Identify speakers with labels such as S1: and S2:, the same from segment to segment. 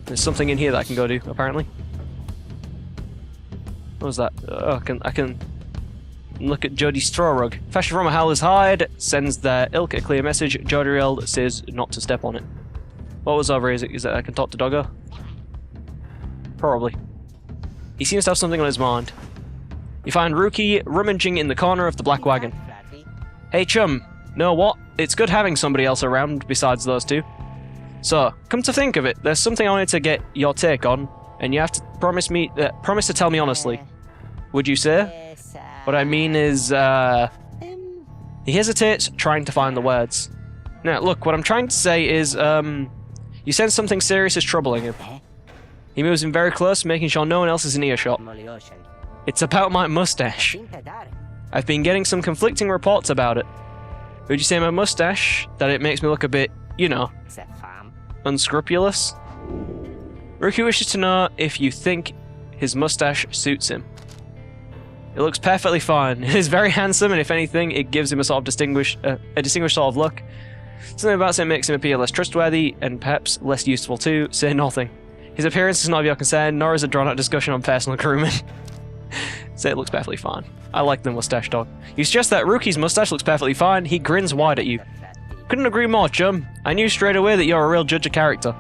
S1: There's something in here that I can go do, apparently. What was that? Oh, I can look at Jodie's straw rug. Fashioned from a howler's hide, sends their ilk a clear message. Jodriel says not to step on it. What was over? Is it I can talk to Doggo? Probably. He seems to have something on his mind. You find Rookie rummaging in the corner of the black wagon. Hey chum, know what? It's good having somebody else around besides those two. So, come to think of it, there's something I wanted to get your take on, and you have to promise to tell me honestly. Would you say? What I mean is, He hesitates, trying to find the words. Now, look, what I'm trying to say is, you sense something serious is troubling him. He moves in very close, making sure no one else is in earshot. It's about my mustache. I've been getting some conflicting reports about it. Would you say my mustache, that it makes me look a bit, you know, unscrupulous? Rookie wishes to know if you think his mustache suits him. It looks perfectly fine. It is very handsome, and if anything, it gives him a sort of distinguished sort of look. Something about it makes him appear less trustworthy, and perhaps less useful too. Say nothing. His appearance is not of your concern, nor is a drawn-out discussion on personal grooming. Say it looks perfectly fine. I like the mustache dog. You suggest that Rookie's mustache looks perfectly fine. He grins wide at you. Couldn't agree more, chum. I knew straight away that you're a real judge of character.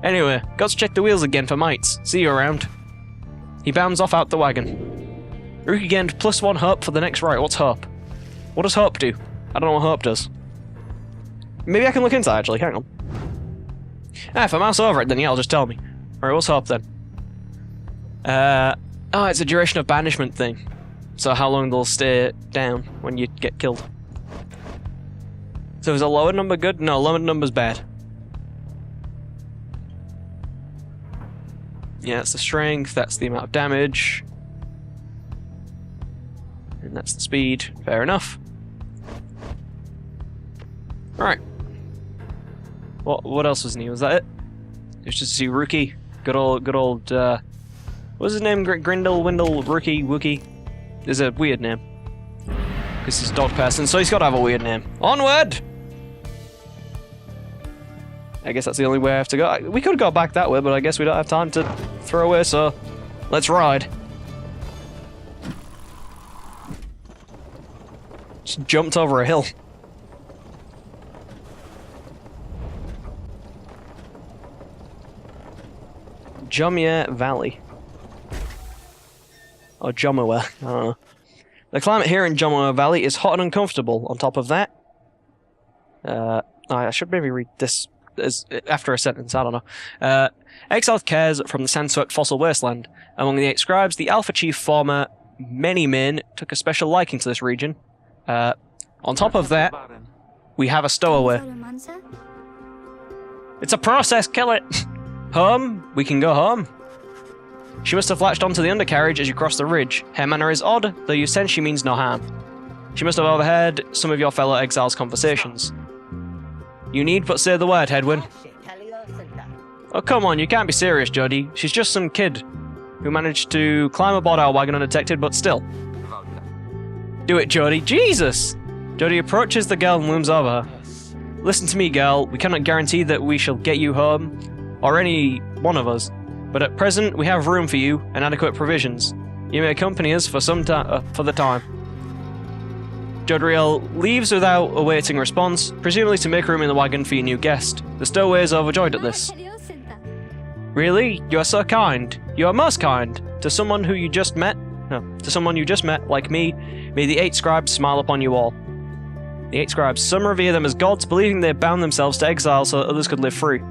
S1: Anyway, got to check the wheels again for mates. See you around. He bounds off out the wagon. Rookie gained +1 hope for the next rite. What's hope? What does hope do? I don't know what hope does. Maybe I can look into that, actually. Hang on. If I mouse over it, then yeah, I'll just tell me. Alright, what's hope then? Oh, it's a duration of banishment thing. So how long they'll stay down when you get killed. So is a lower number good? No, lower number's bad. Yeah, that's the strength, that's the amount of damage. And that's the speed. Fair enough. Alright. What else was new? Was that it? It was just to see Rookie. Good old, what was his name? Grindle, Windle, Rookie, Wookie? There's a weird name. Because he's a dog person, so he's got to have a weird name. Onward! I guess that's the only way I have to go. We could go back that way, but I guess we don't have time to throw away, so let's ride. Just jumped over a hill. Jomia Valley. Or Jomawa, I don't know. The climate here in Jomawa Valley is hot and uncomfortable. On top of that, I should maybe read this after a sentence, I don't know. Exile cares from the sand-soaked fossil wasteland. Among the 8 scribes, the Alpha Chief former Many-Mane took a special liking to this region. On top of that, we have a stowaway. It's a process, kill it! Home? We can go home. She must have latched onto the undercarriage as you cross the ridge. Her manner is odd, though you sense she means no harm. She must have overheard some of your fellow exiles' conversations. You need but say the word, Hedwyn. Oh, come on, you can't be serious, Jodie. She's just some kid who managed to climb aboard our wagon undetected, but still. Do it, Jodie. Jesus! Jodie approaches the girl and looms over her. Listen to me, girl. We cannot guarantee that we shall get you home, or any one of us. But at present, we have room for you and adequate provisions. You may accompany us for some time, for the time. Jodriel leaves without awaiting response, presumably to make room in the wagon for your new guest. The stowaway is overjoyed at this. Really? You are so kind. You are most kind. To someone who you just met? No, to someone you just met, like me, may the 8 scribes smile upon you all. The 8 scribes, some revere them as gods, believing they bound themselves to exile so that others could live free.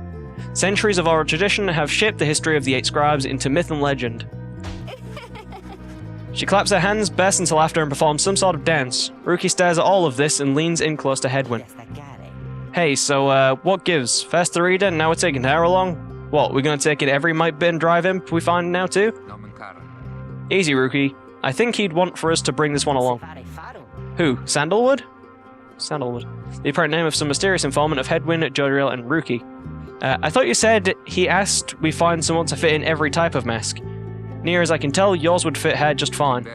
S1: Centuries of oral tradition have shaped the history of the 8 scribes into myth and legend. She claps her hands, bursts into laughter, and performs some sort of dance. Rookie stares at all of this and leans in close to Hedwyn. Hey, so, what gives? First the reader, now we're taking her along? What, we're gonna take it every might bin drive imp we find now too? Easy, Rookie. I think he'd want for us to bring this one along. Who? Sandalwood? Sandalwood. The apparent name of some mysterious informant of Hedwyn, Jodriel, and Rookie. I thought you said he asked we find someone to fit in every type of mask. Near as I can tell, yours would fit her just fine.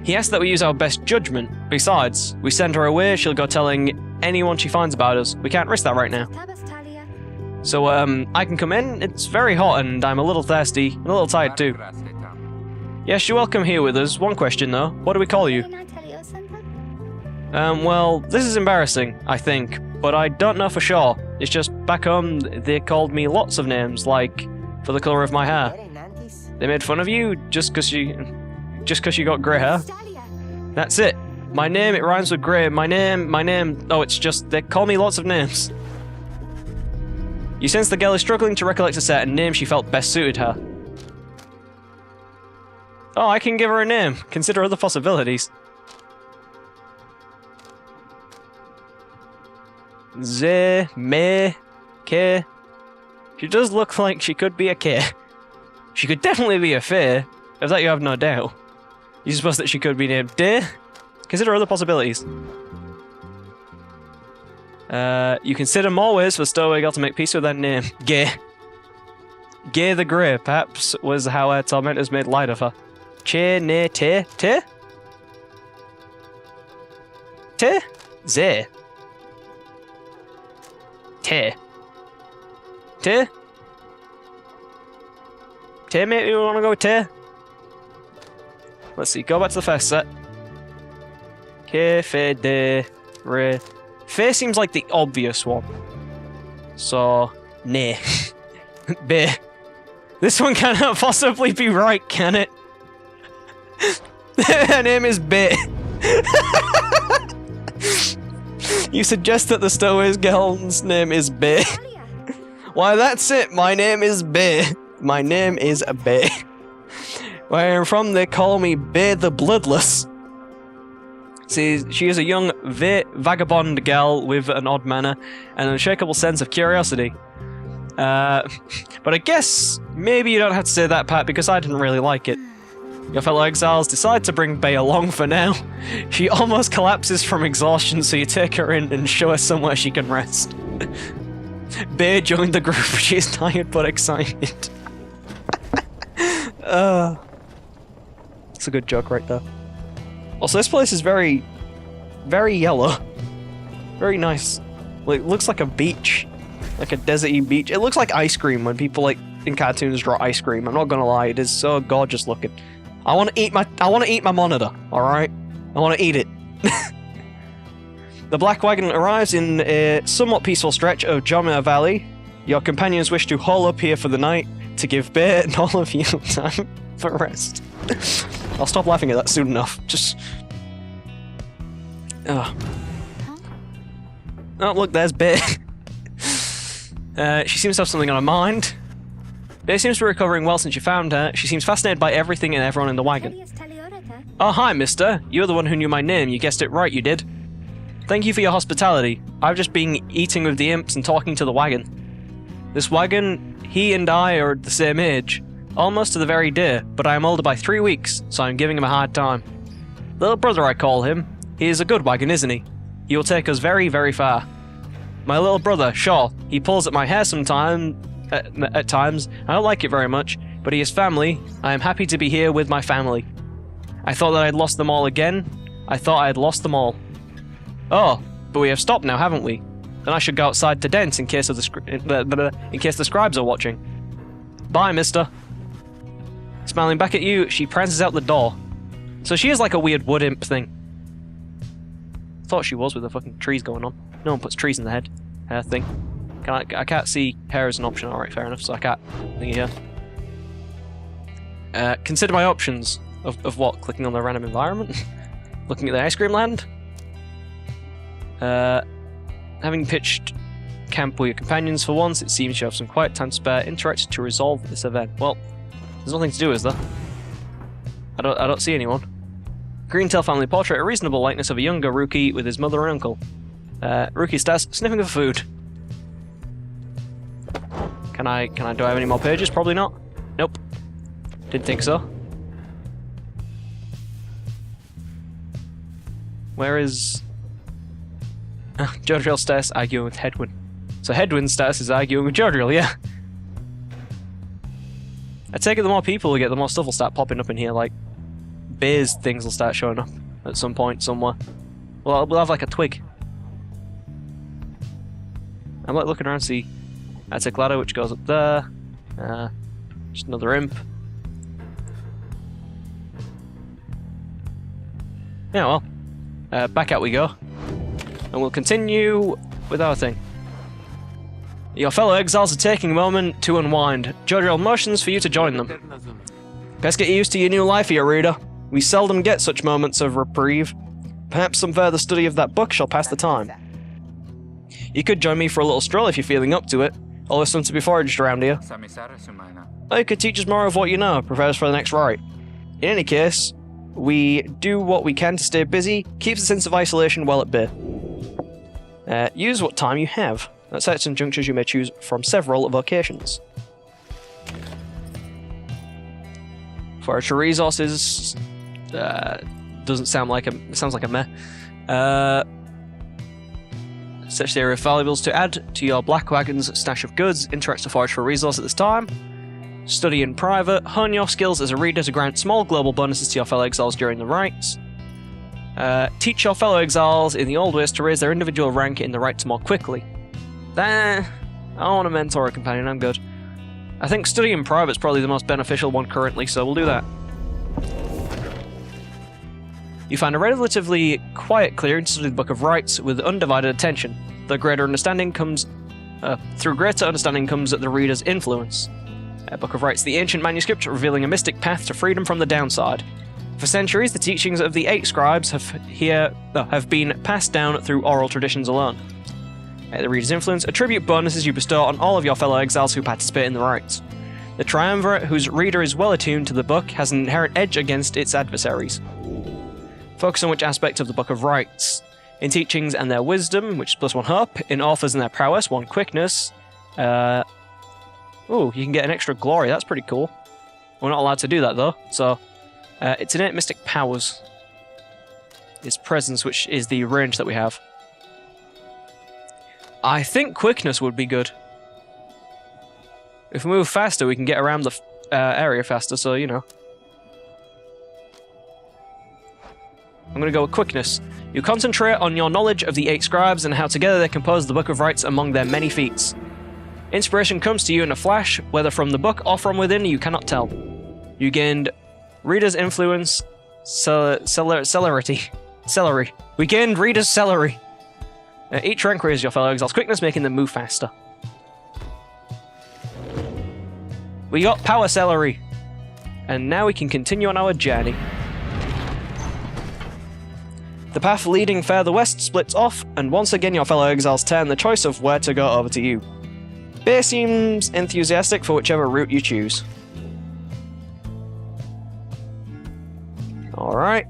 S1: He asked that we use our best judgment. Besides, we send her away, she'll go telling anyone she finds about us. We can't risk that right now. So, I can come in? It's very hot and I'm a little thirsty, and a little tired too. Yes, you're welcome here with us. One question though, what do we call you? Well, this is embarrassing, I think, but I don't know for sure. It's just, back home, they called me lots of names, like, for the colour of my hair. They made fun of you just 'cause you got grey hair. That's it. My name, it rhymes with grey. My name, oh, it's just, they call me lots of names. You sense the girl is struggling to recollect a certain name she felt best suited her. Oh, I can give her a name. Consider other possibilities. Z, Me, K. She does look like she could be a K. She could definitely be a Fae. Of that you have no doubt. You suppose that she could be named Day? Consider other possibilities. You consider more ways for Stowaway girl to make peace with their name. Gay. Gay the Grey, perhaps, was how her tormentors made light of her. Che, ne, te, te? Te? Ze. Te. Te? Te, mate, you wanna go with Te? Let's see, go back to the first set. Ke, fe, de, re. Fe seems like the obvious one. So, ne. Be. This one cannot possibly be right, can it? Her name is Be. You suggest that the Stowaway's girl's name is Be. Why, that's it. My name is Be. My name is Be. Where I'm from, they call me Be the Bloodless. See, she is a young vagabond girl with an odd manner and an unshakable sense of curiosity. But I guess maybe you don't have to say that, Pat, because I didn't really like it. Your fellow exiles decide to bring Bay along for now. She almost collapses from exhaustion, so you take her in and show her somewhere she can rest. Bay joined the group. She is tired but excited. It's a good joke right there. Also, this place is very, very yellow. Very nice. Like, it looks like a beach. Like a deserty beach. It looks like ice cream when people, like, in cartoons draw ice cream. I'm not gonna lie, it is so gorgeous looking. I wanna eat my monitor, alright? I wanna eat it. The Black Wagon arrives in a somewhat peaceful stretch of Jomia Valley. Your companions wish to haul up here for the night to give Bear and all of you time for rest. I'll stop laughing at that soon enough. Just... Oh, look, there's Bear. She seems to have something on her mind. Bear seems to be recovering well since you found her. She seems fascinated by everything and everyone in the wagon. Oh, hi, mister. You're the one who knew my name. You guessed it right, you did. Thank you for your hospitality. I've just been eating with the imps and talking to the wagon. This wagon, he and I are the same age. Almost to the very day, but I am older by 3 weeks, so I'm giving him a hard time. Little brother, I call him. He is a good wagon, isn't he? He will take us very, very far. My little brother, sure, he pulls at my hair at times. I don't like it very much, but he is family. I am happy to be here with my family. I thought that I'd lost them all again. I thought I had lost them all. Oh, but we have stopped now, haven't we? Then I should go outside to dance in case the scribes are watching. Bye, mister. Smiling back at you, she prances out the door. So she is like a weird wood imp thing. Thought she was with the fucking trees going on. No one puts trees in the head. Hair thing. I can't see hair as an option. Alright, fair enough, so I can't think here. Consider my options. Of what? Clicking on the random environment? Looking at the ice cream land? Having pitched camp with your companions for once, it seems you have some quiet time to spare. Interact to resolve this event. Well, there's nothing to do, is there? I don't see anyone. Greentail family portrait, a reasonable likeness of a younger Rookie with his mother and uncle. Rookie stares, sniffing for food. Do I have any more pages? Probably not. Nope. Didn't think so. Where is... Jodrill's status arguing with Headwind. So Headwind's status is arguing with Jodrill, yeah. I take it the more people we get, the more stuff will start popping up in here, like... Bears things will start showing up at some point, somewhere. Well, we'll have like a twig. I'm like looking around to see... Attic ladder, which goes up there. Just another imp. Yeah, well. Back out we go. And we'll continue with our thing. Your fellow exiles are taking a moment to unwind. Jodrell motions for you to join them. Best get used to your new life here, reader. We seldom get such moments of reprieve. Perhaps some further study of that book shall pass the time. You could join me for a little stroll if you're feeling up to it. Always something to be foraged around here. Or you could teach us more of what you know, prepare us for the next rite. In any case, we do what we can to stay busy, keeps the sense of isolation well at bay. Use what time you have. At certain junctures you may choose from several vocations. Forage for resources doesn't sound like a... sounds like a meh. Search the area of valuables to add to your Black Wagon's stash of goods. Interact to forage for a resource at this time. Study in private. Hone your skills as a reader to grant small global bonuses to your fellow exiles during the rites. Teach your fellow exiles in the old ways to raise their individual rank in the rites more quickly. I want to mentor a companion, I'm good. I think study in private is probably the most beneficial one currently, so we'll do that. You find a relatively quiet clearing to study the Book of Rites with undivided attention. Through greater understanding comes the reader's influence. Book of Rites, the ancient manuscript revealing a mystic path to freedom from the downside. For centuries, the teachings of the 8 scribes have been passed down through oral traditions alone. The reader's influence, attribute bonuses you bestow on all of your fellow exiles who participate in the rites. The triumvirate, whose reader is well attuned to the book, has an inherent edge against its adversaries. Focus on which aspect of the Book of Rites. In teachings and their wisdom, which is +1 hope. In authors and their prowess, 1 quickness. Ooh, you can get an extra glory, that's pretty cool. We're not allowed to do that though, so... it's innate mystic powers. Its presence, which is the range that we have. I think quickness would be good. If we move faster, we can get around the area faster, so you know. I'm going to go with quickness. You concentrate on your knowledge of the 8 scribes and how together they compose the Book of Rites among their many feats. Inspiration comes to you in a flash, whether from the book or from within, you cannot tell. You gained reader's influence, celerity. We gained reader's celery. Each rank raises your fellow exiles' quickness, making them move faster. We got power celery. And now we can continue on our journey. The path leading further west splits off, and once again your fellow exiles turn the choice of where to go over to you. Bear seems enthusiastic for whichever route you choose. Alright,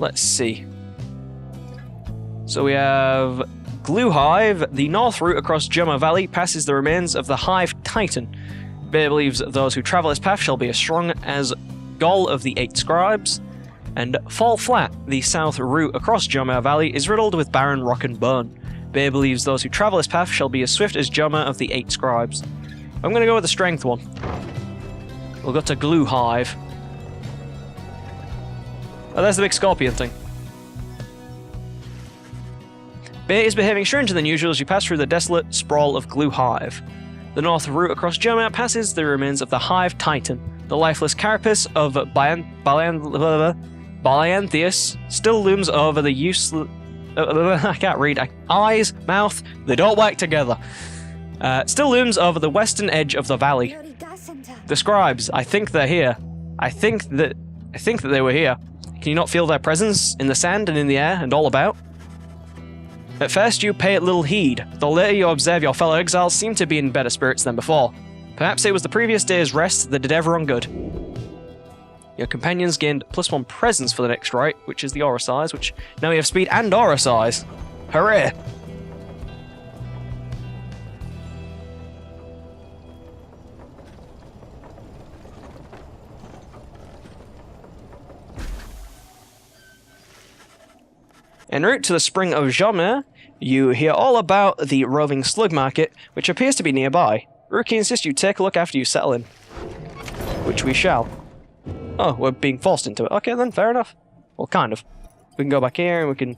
S1: let's see. So we have Glue Hive. The north route across Joma Valley passes the remains of the Hive Titan. Bear believes that those who travel this path shall be as strong as Gol of the 8 scribes. And Fall Flat, the south route across Joma Valley, is riddled with barren rock and bone. Bear believes those who travel this path shall be as swift as Joma of the 8 scribes. I'm going to go with the strength one. We'll go to Glue Hive. Oh, there's the big scorpion thing. Bear is behaving stranger than usual as you pass through the desolate sprawl of Glue Hive. The north route across Joma passes the remains of the Hive Titan. The lifeless carapace of Balianthius still looms over the useless... I can't read. Eyes, mouth, they don't work together. Still looms over the western edge of the valley. The scribes, I think they're here. I think that they were here. Can you not feel their presence in the sand and in the air and all about? At first you pay it little heed, though later you observe your fellow exiles seem to be in better spirits than before. Perhaps it was the previous day's rest that did everyone good. Your companions gained +1 presence for the next rite, which is the aura size, which now we have speed and aura size. Hooray! En route to the spring of Joma, you hear all about the roving slug market, which appears to be nearby. Rookie insists you take a look after you settle in. Which we shall. Oh, we're being forced into it. Okay then, fair enough. Well, kind of. We can go back here and we can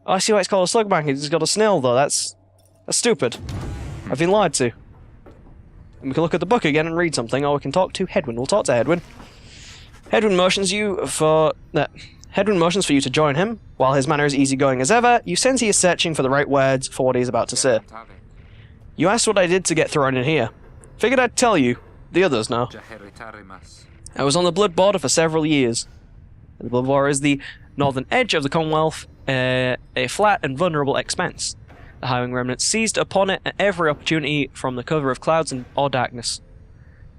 S1: Oh, I see why it's called a slug market. It's got a snail, though. That's stupid. I've been lied to. And we can look at the book again and read something, or we can talk to Hedwyn. We'll talk to Hedwyn. Hedwyn motions for you to join him. While his manner is easygoing as ever, you sense he is searching for the right words for what he is about to say. You asked what I did to get thrown in here. Figured I'd tell you. The others know. I was on the Blood Border for several years. The Blood Border is the northern edge of the Commonwealth, a flat and vulnerable expanse. The Highwing Remnants seized upon it at every opportunity from the cover of clouds or darkness.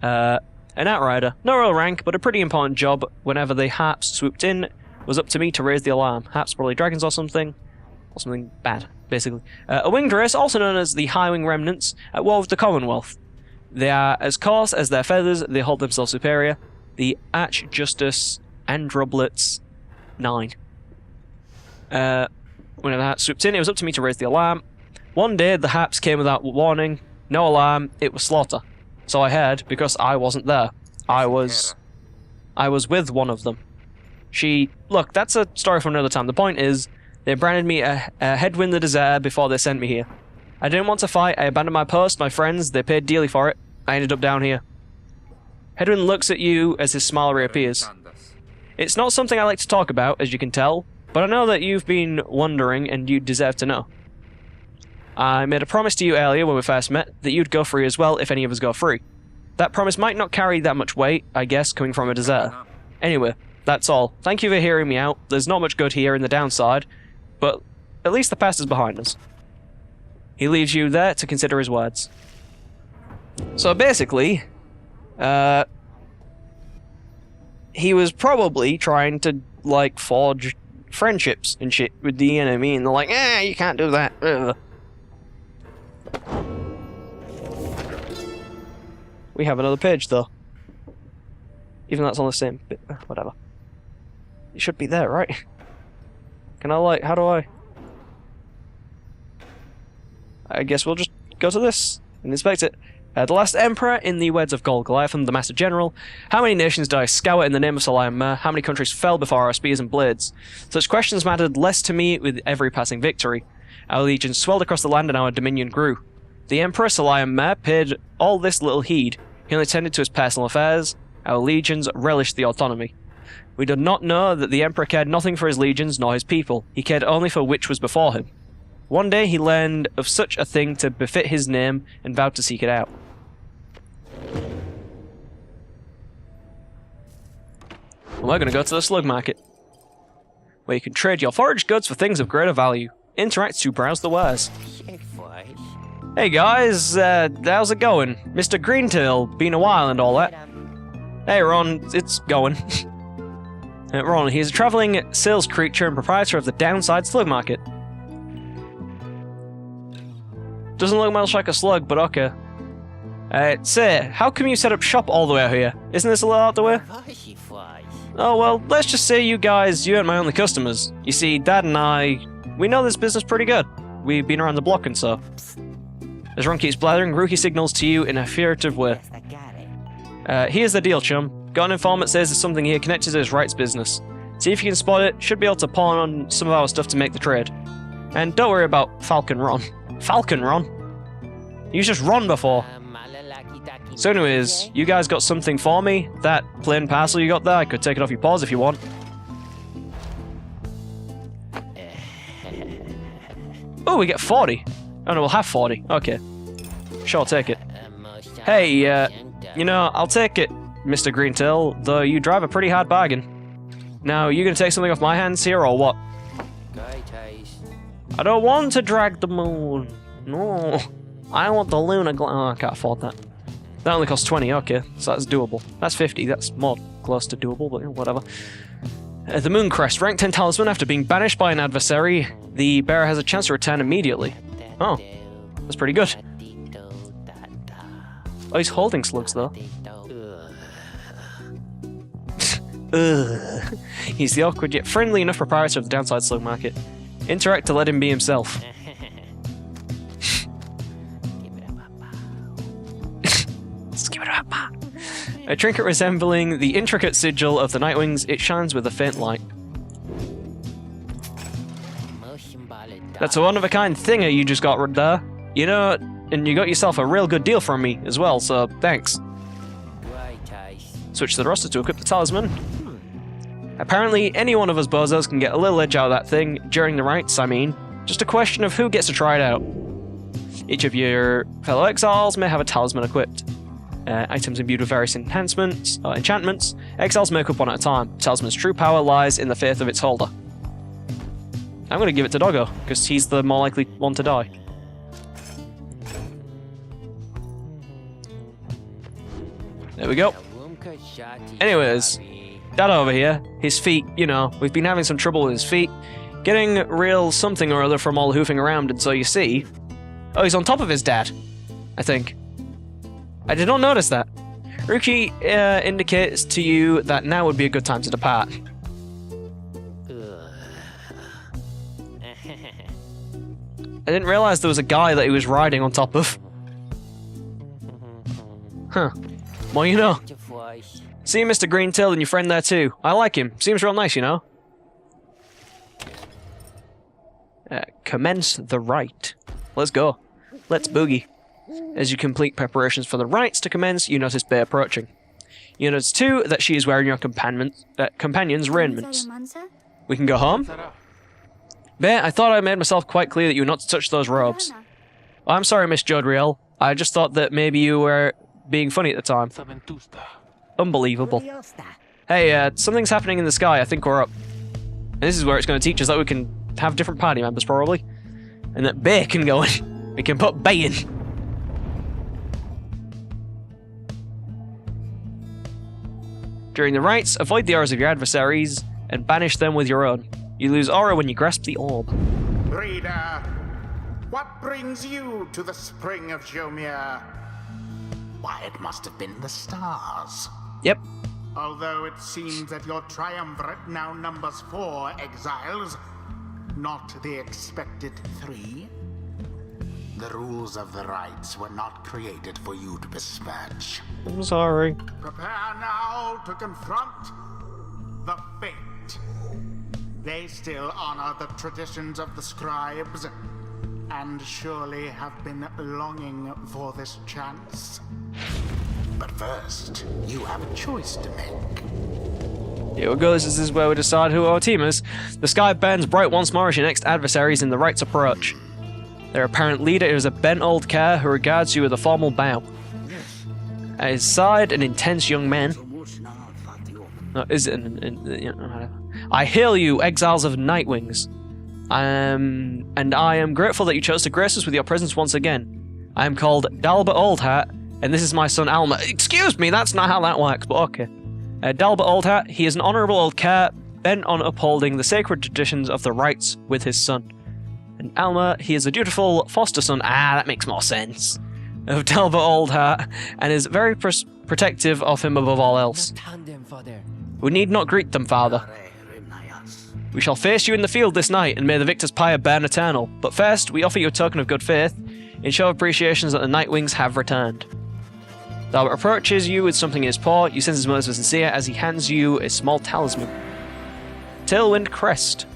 S1: An outrider, no real rank, but a pretty important job. Whenever the Harps swooped in, was up to me to raise the alarm. Harps probably dragons or something bad, basically. A winged race, also known as the Highwing Remnants, at war with the Commonwealth. They are as coarse as their feathers, they hold themselves superior. The Archjustice Androblets 9. Whenever the Harps swooped in, it was up to me to raise the alarm. One day, the Harps came without warning. No alarm, it was slaughter. So I heard, because I wasn't there. I was with one of them. Look, that's a story for another time. The point is, they branded me a Hedwyn the Deserter before they sent me here. I didn't want to fight, I abandoned my post, my friends, they paid dearly for it. I ended up down here. Hedwyn looks at you as his smile reappears. It's not something I like to talk about, as you can tell, but I know that you've been wondering and you deserve to know. I made a promise to you earlier when we first met that you'd go free as well if any of us go free. That promise might not carry that much weight, I guess, coming from a deserter. Anyway, that's all. Thank you for hearing me out. There's not much good here in the downside, but at least the past is behind us. He leaves you there to consider his words. So basically, he was probably trying to, like, forge friendships and shit with the enemy, and they're like, you can't do that. Ugh. We have another page, though. Even though that's on the same bit. Whatever. It should be there, right? Can I, like, how do I guess we'll just go to this and inspect it. The last Emperor in the words of Gold Goliatham, the Master General. How many nations did I scour in the name of Soliam Mer? How many countries fell before our spears and blades? Such questions mattered less to me with every passing victory. Our legions swelled across the land and our dominion grew. The Emperor Soliam Mer paid all this little heed. He only tended to his personal affairs. Our legions relished the autonomy. We did not know that the Emperor cared nothing for his legions nor his people. He cared only for which was before him. One day he learned of such a thing to befit his name and vowed to seek it out. And we're going to go to the slug market, where you can trade your foraged goods for things of greater value. Interact to browse the wares. Hey guys, how's it going? Mr. Greentail, been a while and all that. Hey Ron, it's going. Ron, he's a travelling sales creature and proprietor of the Downside Slug Market. Doesn't look much like a slug, but okay. Say, how come you set up shop all the way out here? Isn't this a little out the way? Oh well, let's just say you aren't my only customers. You see, Dad and I, we know this business pretty good. We've been around the block and so. As Ron keeps blathering, Rookie signals to you in a furtive way. Here's the deal, chum. Got an informant says there's something here connected to his Rites business. See if you can spot it, should be able to pawn on some of our stuff to make the trade. And don't worry about Falcon Ron. Falcon Ron? You just Ron before. So anyways, you guys got something for me? That plain parcel you got there, I could take it off your paws if you want. Oh, we get 40. Oh no, we'll have 40. Okay. Sure, I'll take it. Hey, you know, I'll take it, Mr. Greentail, though you drive a pretty hard bargain. Now, you gonna take something off my hands here, or what? I don't want to drag the moon. No. I want the lunar oh, I can't afford that. That only costs 20, okay, so that's doable. That's 50, that's more close to doable, but whatever. The Moon Crest, rank 10 talisman. After being banished by an adversary, the bearer has a chance to return immediately. Oh, that's pretty good. Oh, he's holding slugs, though. He's the awkward yet friendly enough proprietor of the Downside Slug Market. Interact to let him be himself. A trinket resembling the intricate sigil of the Nightwings, it shines with a faint light. That's a one-of-a-kind thinger you just got there. You know, and you got yourself a real good deal from me as well, so thanks. Switch to the roster to equip the talisman. Apparently, any one of us bozos can get a little edge out of that thing during the rites, I mean. Just a question of who gets to try it out. Each of your fellow exiles may have a talisman equipped. Items imbued with various enhancements, or enchantments. Exiles may equip one at a time. The talisman's true power lies in the faith of its holder. I'm going to give it to Doggo, because he's the more likely one to die. There we go. Anyways, Dad over here, his feet, you know, we've been having some trouble with his feet. Getting real something or other from all the hoofing around, and so you see... Oh, he's on top of his dad, I think. I did not notice that. Ruki indicates to you that now would be a good time to depart. I didn't realize there was a guy that he was riding on top of. Huh. Well, you know. See you, Mr. Greentail, and your friend there too. I like him. Seems real nice, you know. Commence the rite. Let's go. Let's boogie. As you complete preparations for the rites to commence, you notice Bay approaching. You notice too that she is wearing your companion's raiments. We can go home? Bay, I thought I made myself quite clear that you were not to touch those robes. Oh, I'm sorry, Miss Jodriel. I just thought that maybe you were being funny at the time. Unbelievable. Hey, something's happening in the sky. I think we're up. And this is where it's going to teach us that we can have different party members, probably. And that Bay can go in. We can put Bay in. During the rites, avoid the auras of your adversaries and banish them with your own. You lose aura when you grasp the orb.
S2: Reader, what brings you to the spring of Jomir? Why, it must have been the stars.
S1: Yep.
S2: Although it seems that your triumvirate now numbers 4 exiles, not the expected 3. The rules of the rites were not created for you to besmirch.
S1: I'm sorry.
S2: Prepare now to confront the fate. They still honor the traditions of the scribes, and surely have been longing for this chance. But first, you have a choice to make.
S1: Here we go, this is where we decide who our team is. The sky burns bright once more as your next adversaries in the rites approach. Their apparent leader is a bent old care who regards you with a formal bow. At his side, an intense young man. No, is it I hail you, exiles of Nightwings. And I am grateful that you chose to grace us with your presence once again. I am called Dalbert Oldhat, and this is my son Alma. Excuse me, that's not how that works, but okay. Dalbert Oldhat, he is an honourable old care bent on upholding the sacred traditions of the rites with his son. And Alma, he is a dutiful foster son, that makes more sense, of Dalbert Oldhat, and is very protective of him above all else. We need not greet them, father. We shall face you in the field this night, and may the victor's pyre burn eternal. But first, we offer you a token of good faith, in show of appreciation that the Nightwings have returned. Dalbert approaches you with something in his paw. You sense his motives are sincere as he hands you a small talisman. Tailwind Crest.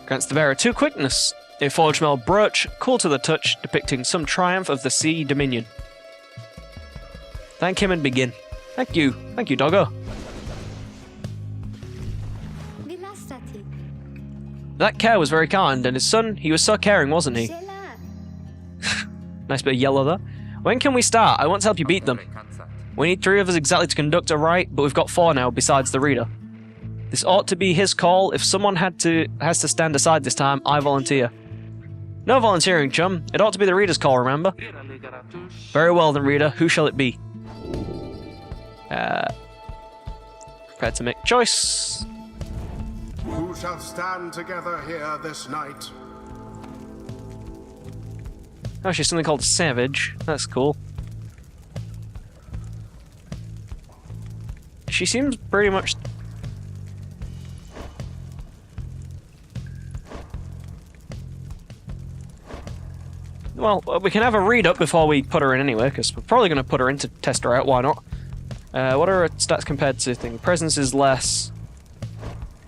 S1: Grants the bearer 2 quickness. A forged metal brooch, cool to the touch, depicting some triumph of the sea dominion. Thank him and begin. Thank you, Doggo. That care was very kind, and his son, he was so caring, wasn't he? Nice bit of yellow there. When can we start? I want to help you beat them. We need 3 of us exactly to conduct a rite, but we've got 4 now, besides the reader. This ought to be his call. If someone has to stand aside this time, I volunteer. No volunteering, chum. It ought to be the reader's call, remember? Very well then, reader. Who shall it be? Prepared to make choice.
S3: Who shall stand together here this night?
S1: Oh, she's something called Savage. That's cool. She seems pretty much... Well, we can have a read up before we put her in anyway, because we're probably going to put her in to test her out, why not? What are her stats compared to thing? Presence is less,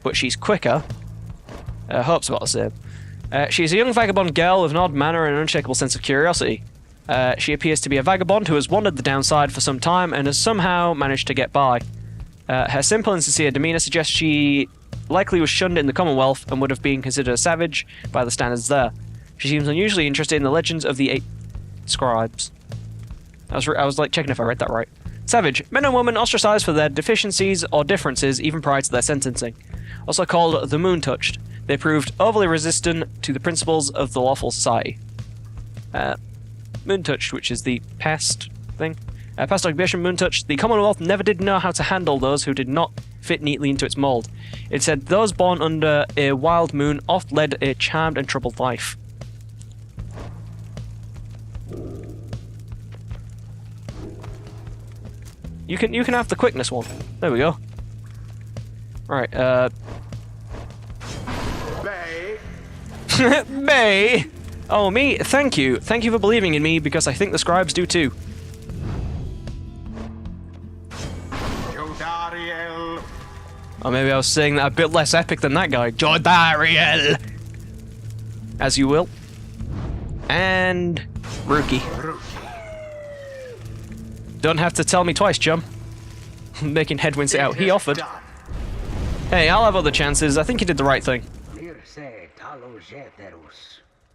S1: but she's quicker. Hope's about the same. She is a young vagabond girl with an odd manner and an unshakable sense of curiosity. She appears to be a vagabond who has wandered the downside for some time and has somehow managed to get by. Her simple and sincere demeanour suggests she likely was shunned in the Commonwealth and would have been considered a savage by the standards there. She seems unusually interested in the legends of the 8 scribes. I was like checking if I read that right. Savage. Men and women ostracized for their deficiencies or differences even prior to their sentencing. Also called the Moon-Touched. They proved overly resistant to the principles of the lawful society. Moon-Touched, which is the past thing. Past occupation, Moon-Touched. The Commonwealth never did know how to handle those who did not fit neatly into its mould. It said those born under a wild moon oft led a charmed and troubled life. You can have the quickness one. There we go. Right,
S3: Bay.
S1: Bay! Oh, me? Thank you. Thank you for believing in me, because I think the scribes do too.
S2: Jodariel.
S1: Or maybe I was saying that a bit less epic than that guy. Jodariel! As you will. And... Rookie. Don't have to tell me twice, chum. Making headwind sit out. He offered. Hey, I'll have other chances. I think you did the right thing.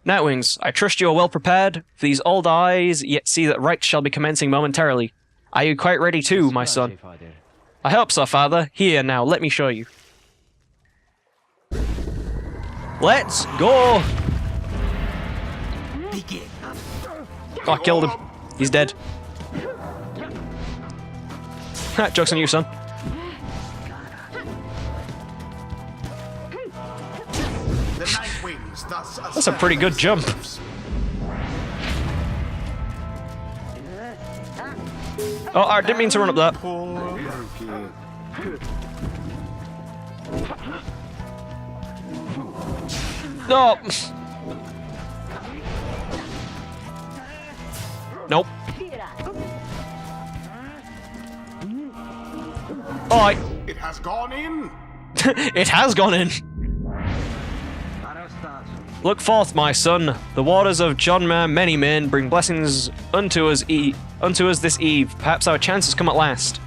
S1: Nightwings, I trust you are well prepared. These old eyes yet see that rites shall be commencing momentarily. Are you quite ready too, my son? I hope so, father. Here, now, let me show you. Let's go! Oh, I killed him. He's dead. Joke's on you, son. That's a pretty good jump. Oh, I didn't mean to run up that. No. Nope. Alright.
S2: It has gone in.
S1: It has gone in. Look forth, my son. The waters of Jonmer many men bring blessings unto us this eve. Perhaps our chance has come at last.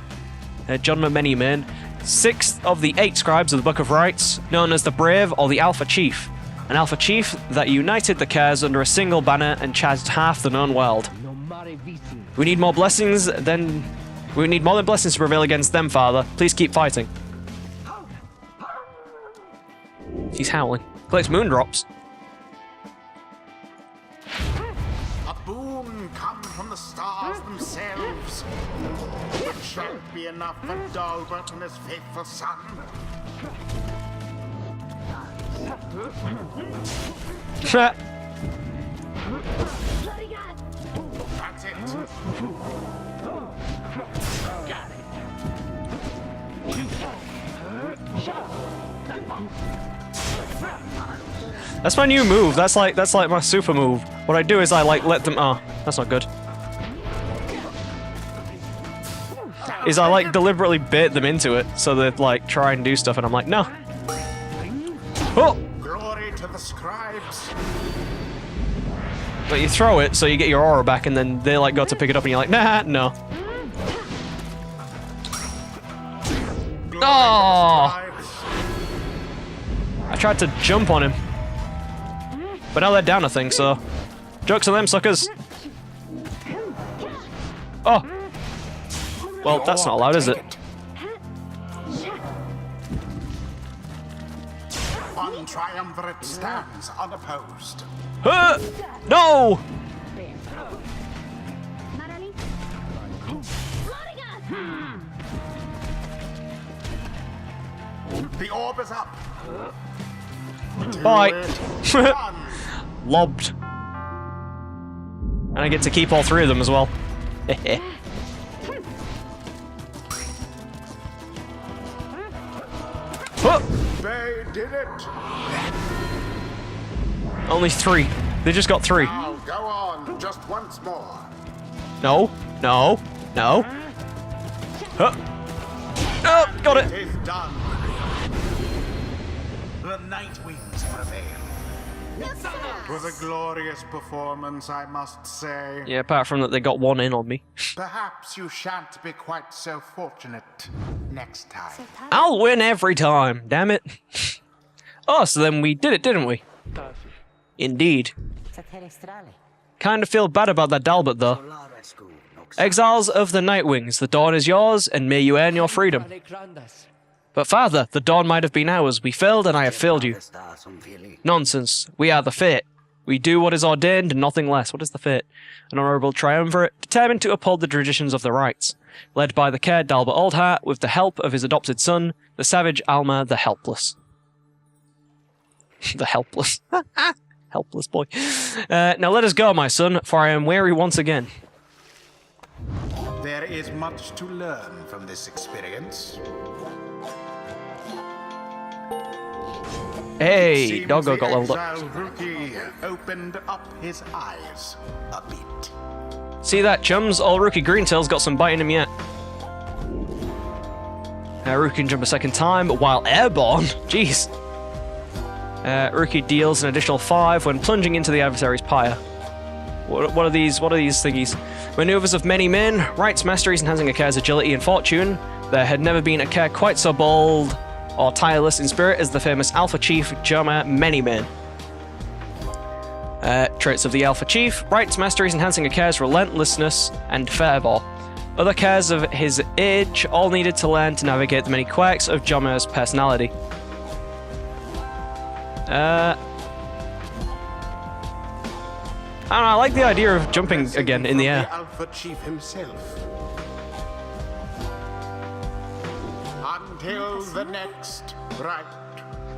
S1: Jonmer many men, 6th of the 8 scribes of the Book of Rites, known as the Brave or the Alpha Chief. An Alpha Chief that united the Cares under a single banner and charged half the known world. We need more blessings than... We need more than blessings to prevail against them, Father. Please keep fighting. He's howling. Collects moon drops.
S2: A boon comes from the stars themselves. It shan't be enough for Dalbert and his faithful son. That's it. Got it.
S1: That's my new move. That's like my super move. What I do is I like let them. Oh, that's not good. Is I like deliberately bait them into it so they like try and do stuff, and I'm like, no. Oh.
S2: Glory to the scribes.
S1: But you throw it so you get your aura back, and then they like go to pick it up, and you're like, nah, no. Oh! I tried to jump on him. But now they're down a thing, so... Jokes on them, suckers! Oh! Well, that's not allowed, is it?
S2: One triumvirate stands unopposed.
S1: No!
S2: The orb is up.
S1: Bye. Lobbed. And I get to keep all 3 of them as well.
S3: They did it.
S1: Only 3. They just got 3.
S3: Now go on, just once more.
S1: No. No. No. Oh, got it.
S2: It is done. The Night Wings prevail. It was a glorious performance, I must say.
S1: Yeah, apart from that they got one in on me.
S2: Perhaps you shan't be quite so fortunate next time.
S1: I'll win every time, damn it. Oh, so then we did it, didn't we? Indeed. Kinda feel bad about that Dalbert, though. Exiles of the Nightwings, the dawn is yours, and may you earn your freedom. But father, the dawn might have been ours. We failed, and I have failed you. Nonsense. We are the Fate. We do what is ordained and nothing less. What is the Fate? An honourable triumvirate, determined to uphold the traditions of the Rites. Led by the cared Dalbert Oldheart, with the help of his adopted son, the savage Alma the Helpless. The Helpless. Helpless boy. Now let us go, my son, for I am weary once again.
S2: There is much to learn from this experience.
S1: Hey, Doggo got leveled up.
S2: Exile rookie opened up his eyes a bit.
S1: See that, chums? Old rookie Greentail's got some bite in him yet. Rookie can jump a second time while airborne. Jeez. Rookie deals an additional 5 when plunging into the adversary's pyre. What are these thingies? Maneuvers of many men, Rites masteries enhancing a care's agility and fortune. There had never been a care quite so bold or tireless in spirit as the famous Alpha Chief Joma Manymen. Traits of the Alpha Chief, Rites masteries enhancing a care's relentlessness and fervor. Other cares of his age, all needed to learn to navigate the many quirks of Joma's personality. I don't know, I like the idea of jumping again in the air.
S3: The Alpha Chief himself.
S2: Until the next rite.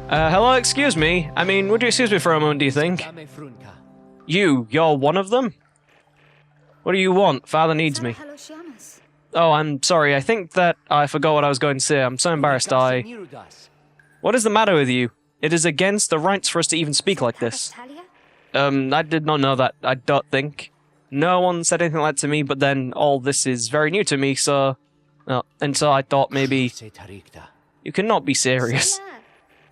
S1: Hello, excuse me. I mean, would you excuse me for a moment, do you think? You're one of them? What do you want? Father needs me. Oh, I'm sorry. I think that I forgot what I was going to say. I'm so embarrassed. What is the matter with you? It is against the rights for us to even speak like this. I did not know that, I don't think. No one said anything like that to me, but then all this is very new to me, so... and so I thought maybe... You cannot be serious.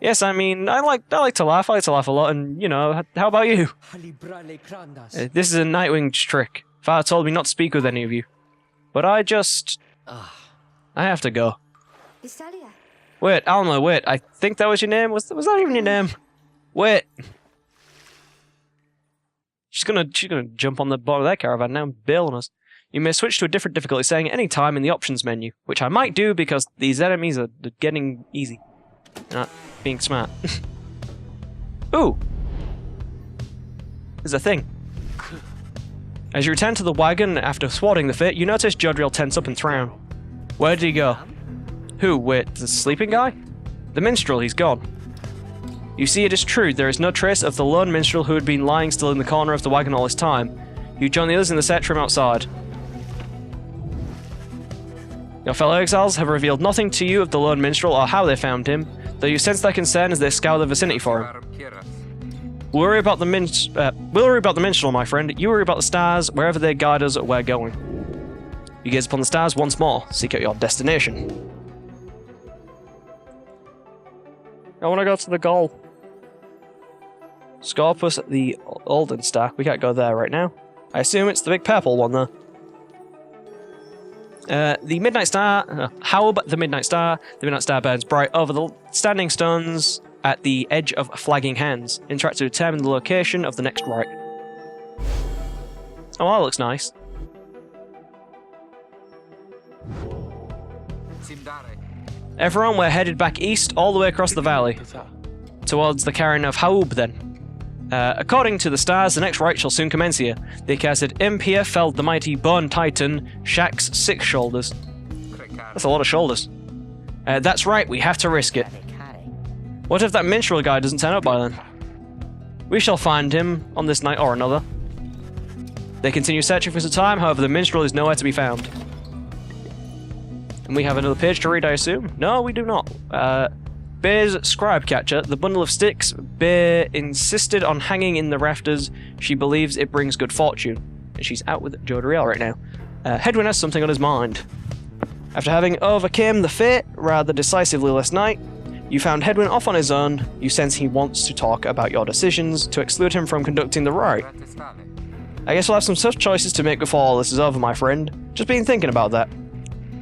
S1: Yes, I mean, I like to laugh. I like to laugh a lot, and, you know, how about you? This is a Nightwing trick. Father told me not to speak with any of you. But I just... I have to go. Wait, Alma, wait, I think that was your name? Was that even your name? Wait. She's gonna jump on the bottom of that caravan now and bail on us. You may switch to a different difficulty setting at any time in the options menu, which I might do because these enemies are getting easy. They're not being smart. Ooh! There's a thing. As you return to the wagon after swatting the Fate, you notice Jodrell tense up and thrown. Where did he go? Who? Wait, the sleeping guy? The minstrel, he's gone. You see, it is true, there is no trace of the lone minstrel who had been lying still in the corner of the wagon all this time. You join the others in the search room outside. Your fellow exiles have revealed nothing to you of the lone minstrel or how they found him, though you sense their concern as they scour the vicinity for him. We'll worry about the minstrel, my friend. You worry about the stars. Wherever they guide us, we're going. You gaze upon the stars once more. Seek out your destination. I want to go to the goal. Scorpus, the Olden Star. We can't go there right now. I assume it's the big purple one, though. The Midnight Star, Haub, the Midnight Star. The Midnight Star burns bright over the standing stones at the edge of flagging hands. Interact to determine the location of the next rite. Oh, that looks nice. Everyone, we're headed back east all the way across the valley. Towards the Cairn of Haub, then. According to the stars, the next rite shall soon commence here. The accursed imp here felled the mighty Bone Titan, Shaq's 6 shoulders. That's a lot of shoulders. That's right, we have to risk it. What if that minstrel guy doesn't turn up by then? We shall find him on this night or another. They continue searching for some time, however the minstrel is nowhere to be found. And we have another page to read, I assume? No, we do not. Bear's scribe catcher, the bundle of sticks Bear insisted on hanging in the rafters. She believes it brings good fortune. And she's out with Jodrell right now. Hedwyn has something on his mind. After having overcome the Fate rather decisively last night, You found Hedwyn off on his own. You sense he wants to talk about your decisions to exclude him from conducting the rite. I guess we'll have some tough choices to make before all this is over, my friend. Just been thinking about that.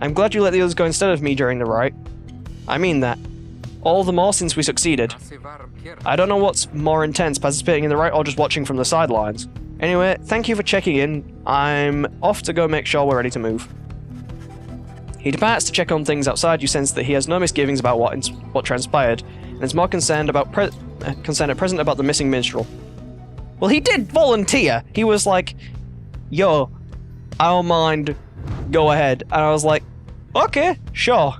S1: I'm glad you let the others go instead of me during the rite. I mean that. All the more since we succeeded. I don't know what's more intense, participating in the rite or just watching from the sidelines. Anyway, thank you for checking in. I'm off to go make sure we're ready to move. He departs to check on things outside. You sense that he has no misgivings about what transpired, and is more concerned at present about the missing minstrel. Well, he did volunteer. He was like, yo, I don't mind, go ahead. And I was like, okay, sure.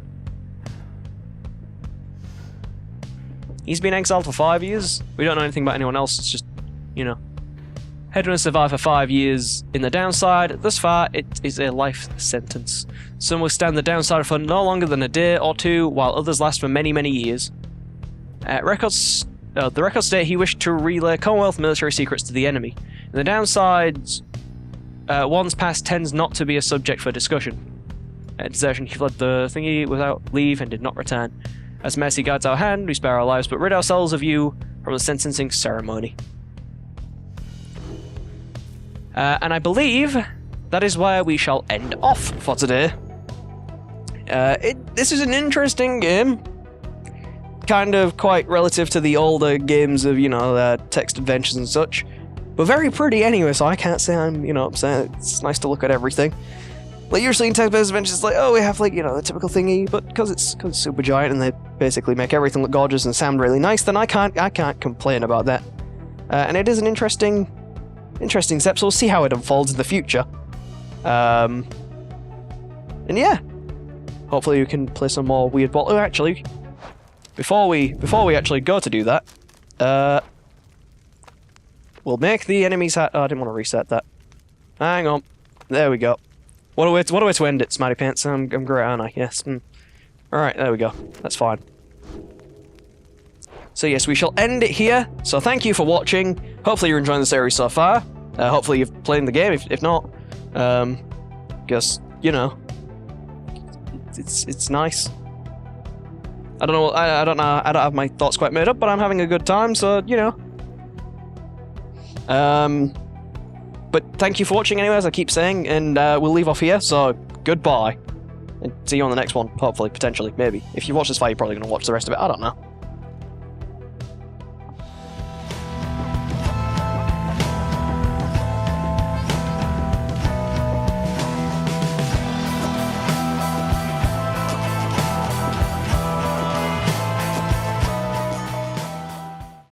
S1: He's been exiled for 5 years. We don't know anything about anyone else. It's just, you know. Hedwyn has survived for 5 years in the downside. Thus far, it is a life sentence. Some will stand the downside for no longer than a day or two, while others last for many, many years. The records state he wished to relay Commonwealth military secrets to the enemy. In the downsides, one's past tends not to be a subject for discussion. Desertion, he fled the thingy without leave and did not return. As mercy guides our hand, we spare our lives, but rid ourselves of you from the sentencing ceremony. And I believe that is where we shall end off for today. This is an interesting game. Kind of quite relative to the older games of, you know, text adventures and such. But very pretty anyway, so I can't say I'm, you know, upset. It's nice to look at everything. Like, usually in text-based adventures, it's like, oh, we have, like, you know, the typical thingy, but because it's SuperGiant and they basically make everything look gorgeous and sound really nice, then I can't complain about that. And it is an interesting step, so we'll see how it unfolds in the future. And yeah, hopefully you can play some more weird ball. Oh, actually, before we actually go to do that, we'll make the enemy's hat. Oh, I didn't want to reset that. Hang on, there we go. What a way to end it, Smarty Pants. I'm great, aren't I? Yes. Alright, there we go. That's fine. So yes, we shall end it here. So thank you for watching. Hopefully you're enjoying the series so far. Hopefully you've played the game. If not, guess, you know, it's nice. I don't know. I don't know. I don't have my thoughts quite made up, but I'm having a good time. So you know. But thank you for watching anyway, as I keep saying, and we'll leave off here, so goodbye. And see you on the next one, hopefully, potentially, maybe. If you watch this far, you're probably going to watch the rest of it, I don't know.